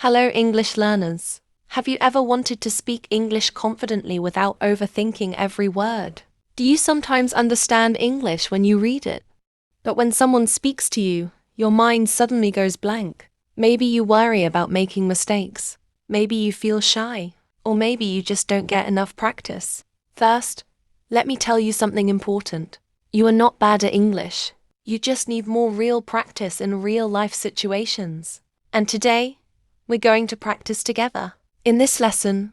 Hello, English learners. Have you ever wanted to speak English confidently without overthinking every word? Do you sometimes understand English when you read it? But when someone speaks to you, your mind suddenly goes blank. Maybe you worry about making mistakes. Maybe you feel shy. Or maybe you just don't get enough practice. First, let me tell you something important. You are not bad at English. You just need more real practice in real-life situations. And today, we're going to practice together. In this lesson,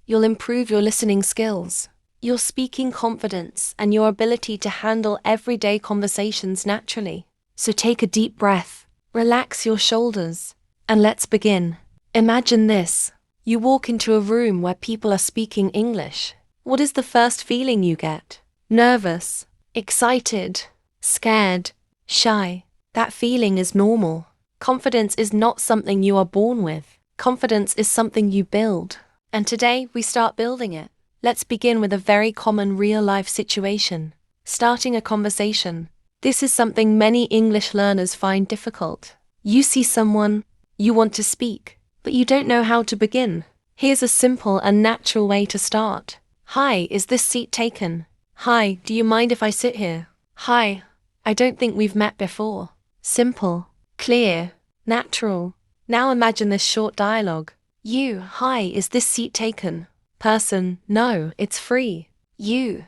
you'll improve your listening skills, your speaking confidence, and your ability to handle everyday conversations naturally. So take a deep breath, relax your shoulders, and let's begin. Imagine this. You walk into a room where people are speaking English. What is the first feeling you get? Nervous, excited, scared, shy. That feeling is normal. Confidence is not something you are born with. Confidence is something you build. And today, we start building it. Let's begin with a very common real-life situation. Starting a conversation. This is something many English learners find difficult. You see someone, you want to speak, but you don't know how to begin. Here's a simple and natural way to start. Hi, is this seat taken? Hi, do you mind if I sit here? Hi, I don't think we've met before. Simple. Clear, natural. Now imagine this short dialogue. You, hi, is this seat taken? Person, no, it's free. You,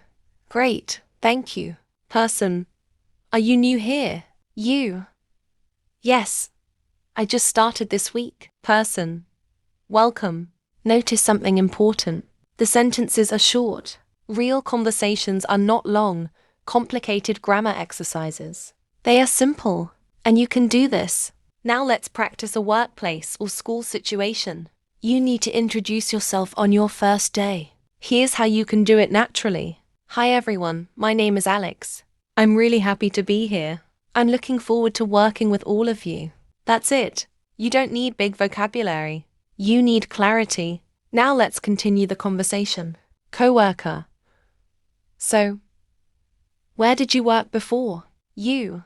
great, thank you. Person, are you new here? You, yes, I just started this week. Person, welcome. Notice something important. The sentences are short. Real conversations are not long, complicated grammar exercises. They are simple. And you can do this. Now let's practice a workplace or school situation. You need to introduce yourself on your first day. Here's how you can do it naturally. Hi everyone, my name is Alex. I'm really happy to be here. I'm looking forward to working with all of you. That's it. You don't need big vocabulary. You need clarity. Now let's continue the conversation. Coworker. So, where did you work before? You.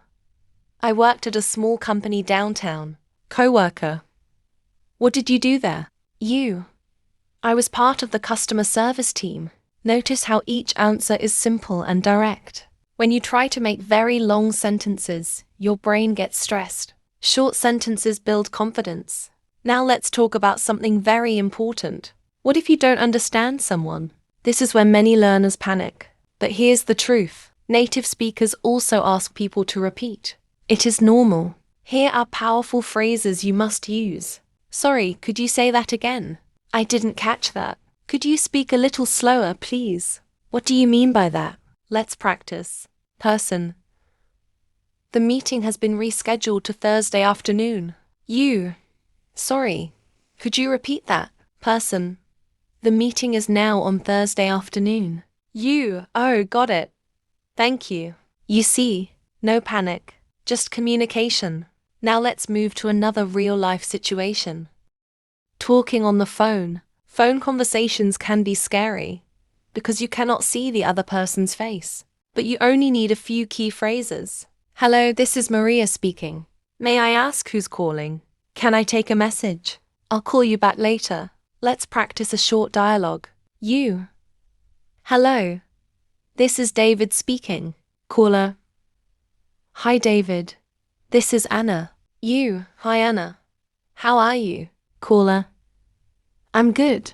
I worked at a small company downtown. Coworker. What did you do there? You. I was part of the customer service team. Notice how each answer is simple and direct. When you try to make very long sentences, your brain gets stressed. Short sentences build confidence. Now let's talk about something very important. What if you don't understand someone? This is where many learners panic. But here's the truth. Native speakers also ask people to repeat. It is normal. Here are powerful phrases you must use. Sorry, could you say that again? I didn't catch that. Could you speak a little slower, please? What do you mean by that? Let's practice. Person. The meeting has been rescheduled to Thursday afternoon. You. Sorry. Could you repeat that? Person. The meeting is now on Thursday afternoon. You. Oh, got it. Thank you. You see, no panic. Just communication. Now let's move to another real-life situation. Talking on the phone. Phone conversations can be scary because you cannot see the other person's face. But you only need a few key phrases. Hello, this is Maria speaking. May I ask who's calling? Can I take a message? I'll call you back later. Let's practice a short dialogue. You. Hello. This is David speaking. Caller. Hi David, this is Anna. You, hi Anna. How are you? Caller. I'm good.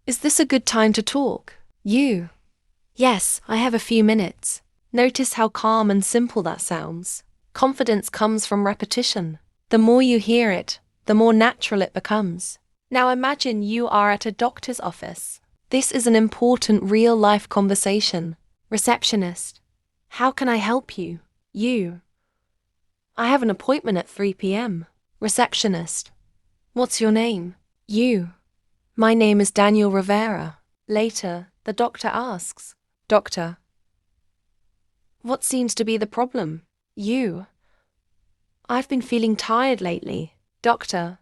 Is this a good time to talk? You. Yes, I have a few minutes. Notice how calm and simple that sounds. Confidence comes from repetition. The more you hear it, the more natural it becomes. Now imagine you are at a doctor's office. This is an important real-life conversation. Receptionist. How can I help you? You. I have an appointment at 3 p.m. Receptionist. What's your name? You. My name is Daniel Rivera. Later, the doctor asks. Doctor. What seems to be the problem? You. I've been feeling tired lately. Doctor.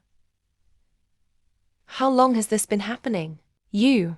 How long has this been happening? You.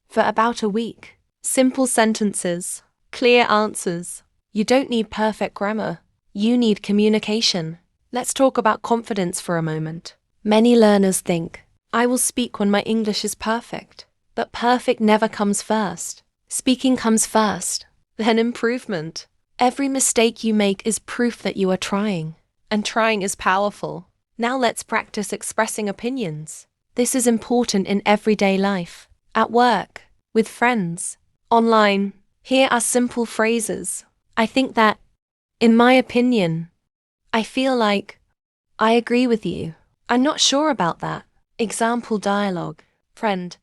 For about a week. Simple sentences. Clear answers. You don't need perfect grammar. You need communication. Let's talk about confidence for a moment. Many learners think, I will speak when my English is perfect. But perfect never comes first. Speaking comes first, then improvement. Every mistake you make is proof that you are trying. And trying is powerful. Now let's practice expressing opinions. This is important in everyday life. At work, with friends, online. Here are simple phrases. I think that, in my opinion. I feel like, I agree with you. I'm not sure about that. Example dialogue. Friend,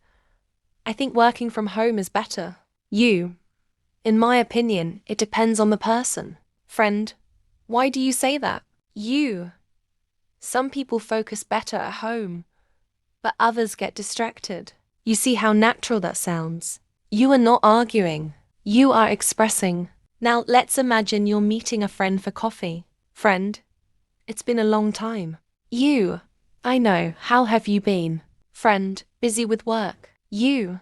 I think working from home is better. You, in my opinion, it depends on the person. Friend, why do you say that? You, some people focus better at home, but others get distracted. You see how natural that sounds? You are not arguing. You are expressing. Now let's imagine you're meeting a friend for coffee. Friend, it's been a long time. You, I know, how have you been? Friend, busy with work. You,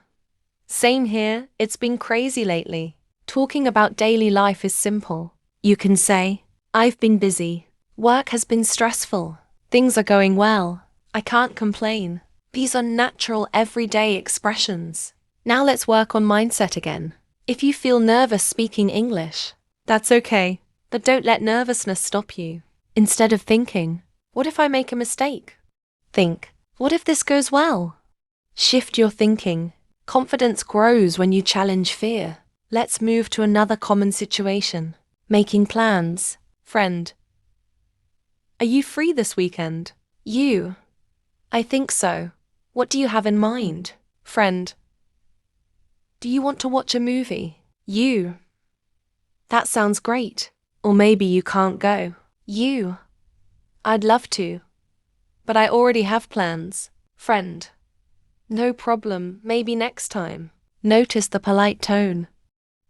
same here, it's been crazy lately. Talking about daily life is simple. You can say, I've been busy. Work has been stressful. Things are going well. I can't complain. These are natural everyday expressions. Now let's work on mindset again. If you feel nervous speaking English, that's okay, but don't let nervousness stop you. Instead of thinking, what if I make a mistake? Think, what if this goes well? Shift your thinking. Confidence grows when you challenge fear. Let's move to another common situation. Making plans. Friend, are you free this weekend? You, I think so. What do you have in mind? Friend, do you want to watch a movie? You, that sounds great. Or maybe you can't go. You, I'd love to, but I already have plans. Friend, no problem, maybe next time. Notice the polite tone.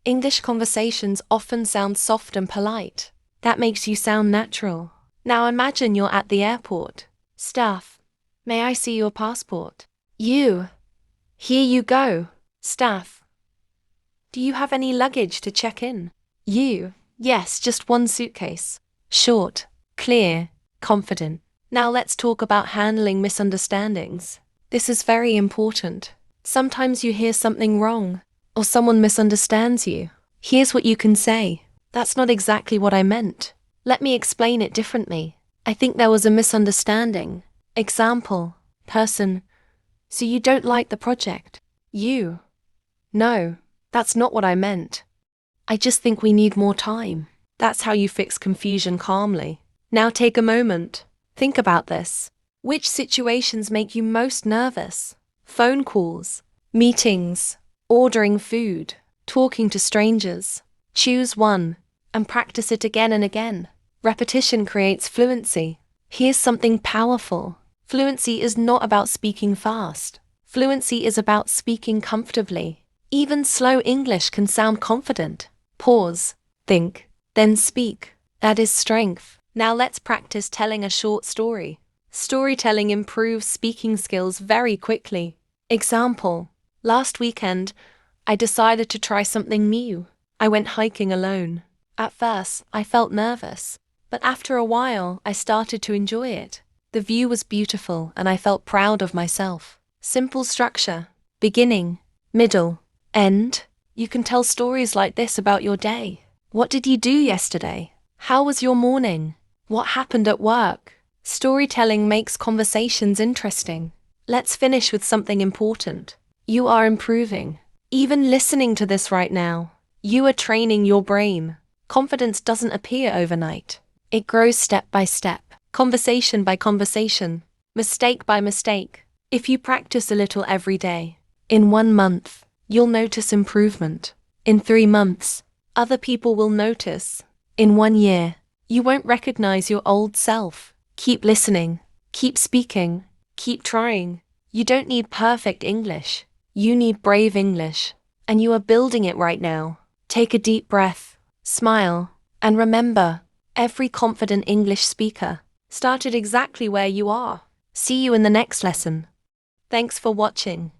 English conversations often sound soft and polite. That makes you sound natural. Now imagine you're at the airport. Staff, may I see your passport? You, here you go. Staff, do you have any luggage to check in? You, yes, just one suitcase. Short, clear, confident. Now let's talk about handling misunderstandings. This is very important. Sometimes you hear something wrong, or someone misunderstands you. Here's what you can say. That's not exactly what I meant. Let me explain it differently. I think there was a misunderstanding. Example, person, so you don't like the project? You, no, that's not what I meant. I just think we need more time. That's how you fix confusion calmly. Now take a moment. Think about this. Which situations make you most nervous? Phone calls, meetings, ordering food, talking to strangers. Choose one and practice it again and again. Repetition creates fluency. Here's something powerful. Fluency is not about speaking fast. Fluency is about speaking comfortably. Even slow English can sound confident. Pause, think, then speak. That is strength. Now let's practice telling a short story. Storytelling improves speaking skills very quickly. Example, last weekend, I decided to try something new. I went hiking alone. At first, I felt nervous, but after a while, I started to enjoy it. The view was beautiful and I felt proud of myself. Simple structure, beginning, middle, end. You can tell stories like this about your day. What did you do yesterday? How was your morning? What happened at work? Storytelling makes conversations interesting. Let's finish with something important. You are improving. Even listening to this right now, you are training your brain. Confidence doesn't appear overnight. It grows step by step, conversation by conversation, mistake by mistake. If you practice a little every day, in 1 month, you'll notice improvement. In 3 months, other people will notice. In 1 year, you won't recognize your old self. Keep listening, keep speaking, keep trying. You don't need perfect English. You need brave English. And you are building it right now. Take a deep breath, smile, and remember, every confident English speaker started exactly where you are. See you in the next lesson. Thanks for watching.